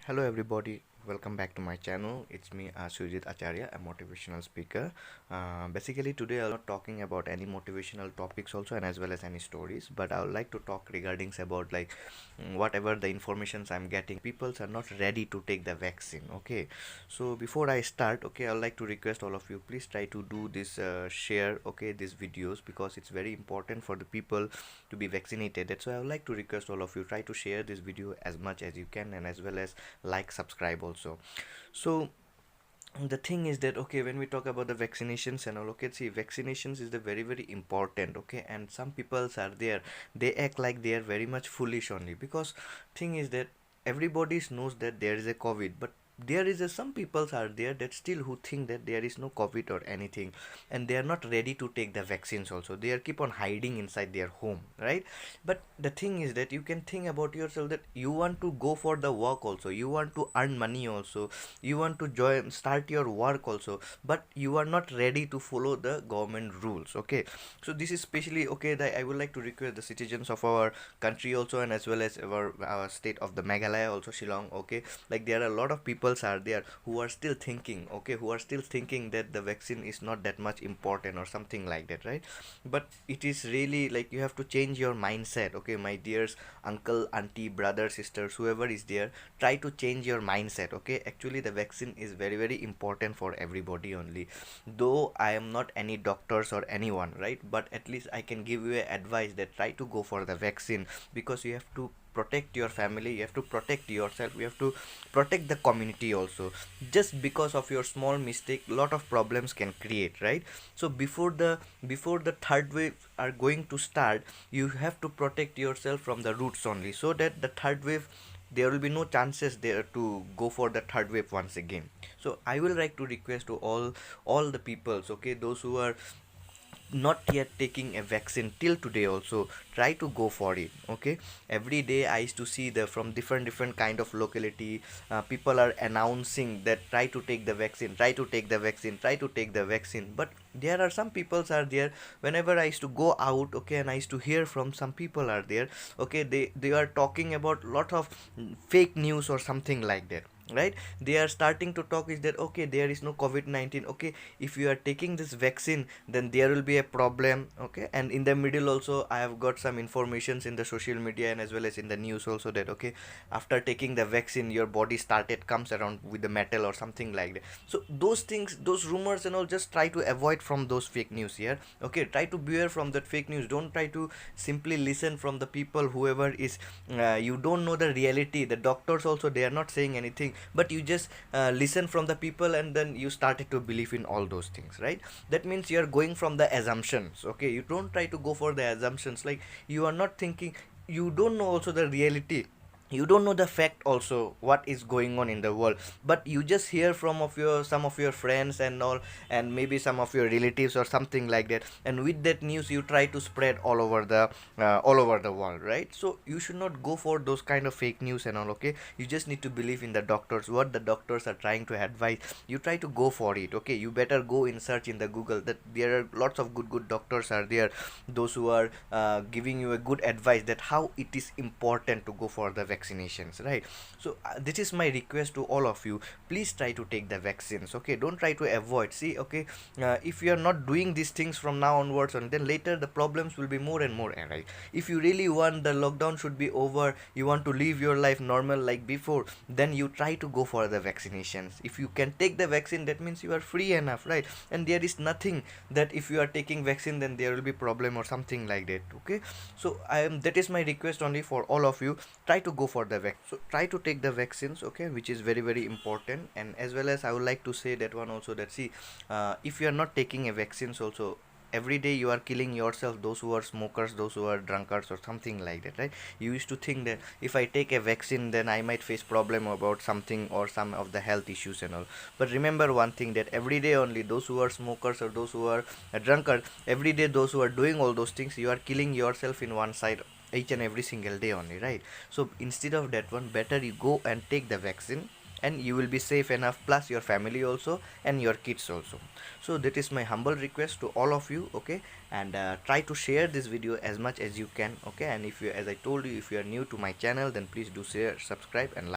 Hello, everybody. Welcome back to my channel. It's me, Sujit Acharya, a motivational speaker. Basically, today I'm not talking about any motivational topics also, and as well as any stories. But I would like to talk regarding about like whatever the informations I'm getting. Peoples are not ready to take the vaccine. Okay, so before I start, okay, I would like to request all of you, please try to do this share. Okay, these videos because it's very important for the people to be vaccinated. That's why I would like to request all of you try to share this video as much as you can, and as well as like, subscribe also. So the thing is that, okay, when we talk about the vaccinations and all, okay, see, vaccinations is the very important, okay, and some peoples are there, they act like they are very much foolish only, because thing is that everybody knows that there is a COVID, but there is some peoples are there that still who think that there is no COVID or anything, and they are not ready to take the vaccines also. They are keep on hiding inside their home, right? But the thing is that you can think about yourself that you want to go for the work also, you want to earn money also, you want to join start your work also, but you are not ready to follow the government rules. Okay, so this is especially, okay, that I would like to request the citizens of our country also, and as well as our state of the Meghalaya also, Shillong. Okay, like there are a lot of peoples are there who are still thinking, okay, who are still thinking that the vaccine is not that much important or something like that, right? But it is really like you have to change your mindset. Okay, my dears, uncle, auntie, brother, sisters, whoever is there, try to change your mindset. Okay, actually the vaccine is very important for everybody only, though I am not any doctors or anyone, right? But at least I can give you a advice that try to go for the vaccine, because you have to protect your family, you have to protect yourself, you have to protect the community also. Just because of your small mistake, lot of problems can create, right? So before the third wave are going to start, you have to protect yourself from the roots only, so that the third wave, there will be no chances there to go for the third wave once again. So I will like to request to all the peoples, okay, those who are not yet taking a vaccine till today also, try to go for it. Okay, every day I used to see the from different kind of locality, people are announcing that try to take the vaccine, try to take the vaccine, try to take the vaccine. But there are some peoples are there, whenever I used to go out, okay, and I used to hear from some people are there, okay, they are talking about lot of fake news or something like that, right? They are starting to talk is that, okay, there is no COVID-19, okay, if you are taking this vaccine then there will be a problem. Okay, and in the middle also I have got some informations in the social media and as well as in the news also that, okay, after taking the vaccine your body started comes around with the metal or something like that. So those things, those rumors and all, just try to avoid from those fake news here. Okay, try to beware from that fake news. Don't try to simply listen from the people whoever is, you don't know the reality. The doctors also, they are not saying anything, but you just listen from the people, and then you started to believe in all those things, right? That means you are going from the assumptions. Okay, you don't try to go for the assumptions, like you are not thinking, you don't know also the reality, you don't know the fact also what is going on in the world, but you just hear from of your some of your friends and all, and maybe some of your relatives or something like that, and with that news you try to spread all over the world, right? So you should not go for those kind of fake news and all. Okay, you just need to believe in the doctors, what the doctors are trying to advise, you try to go for it. Okay, you better go in search in the Google, that there are lots of good doctors are there, those who are giving you a good advice that how it is important to go for the vaccinations, right? So this is my request to all of you, please try to take the vaccines. Okay, don't try to avoid. See, okay, if you are not doing these things from now onwards, and then later the problems will be more and more, right? If you really want the lockdown should be over, you want to live your life normal like before, then you try to go for the vaccinations. If you can take the vaccine, that means you are free enough, right? And there is nothing that if you are taking vaccine then there will be problem or something like that. Okay, so I am, that is my request only for all of you, try to go for the so try to take the vaccines, okay, which is very important. And as well as I would like to say that one also, that see, if you are not taking a vaccines also, every day you are killing yourself, those who are smokers, those who are drunkards or something like that, right? You used to think that if I take a vaccine then I might face problem about something or some of the health issues and all. But remember one thing, that every day only those who are smokers or those who are a drunkard, every day those who are doing all those things, you are killing yourself in one side each and every single day only, right? So instead of that one, better you go and take the vaccine, and you will be safe enough, plus your family also and your kids also. So that is my humble request to all of you. Okay, and try to share this video as much as you can. Okay, and if you, as I told you, if you are new to my channel, then please do share, subscribe and like.